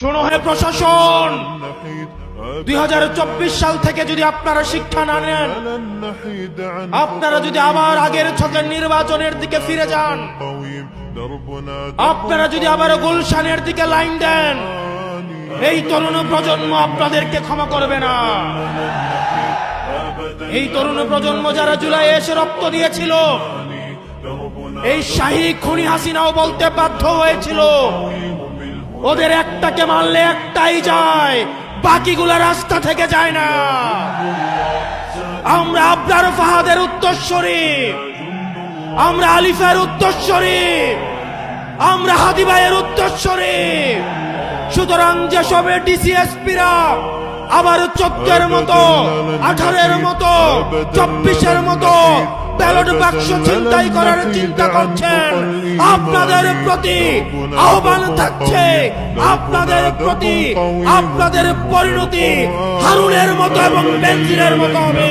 শোনো হে প্রশাসন, 2024 সাল থেকে যদি আপনারা শিক্ষা না নেন, আপনারা যদি আবার আগের ছকের নির্বাচনের দিকে ফিরে যান, আপনারা যদি আবার গুলশানের দিকে লাইন দেন, এই তরুণ প্রজন্ম আপনাদেরকে ক্ষমা করবে না। এই তরুণ প্রজন্ম যারা জুলাইয়ে এসে রক্ত দিয়েছিল, এই শাহী খুনি হাসিনাও বলতে বাধ্য হয়েছিল ওদের একটাকে মারলে একটাই যায়, বাকিগুলা রাস্তা থেকে যায় না। আমরা আবরার ফাহাদের উত্তরসূরি, আমরা আলিফের উত্তরসূরি, আমরা হাদি ভাইয়ের উত্তরসূরি। সুতরাং যেসব ডিসিএসপিরা আবার 14-এর মতো, 18-এর মতো, 24-এর মতো ব্যালট বাক্স ছিনতাই করার চিন্তা করছেন, আপনাদের প্রতি আহ্বান থাকছে, আপনাদের প্রতি আপনাদের পরিণতি হারুনের মতো এবং বেনজিরের মতো হবে।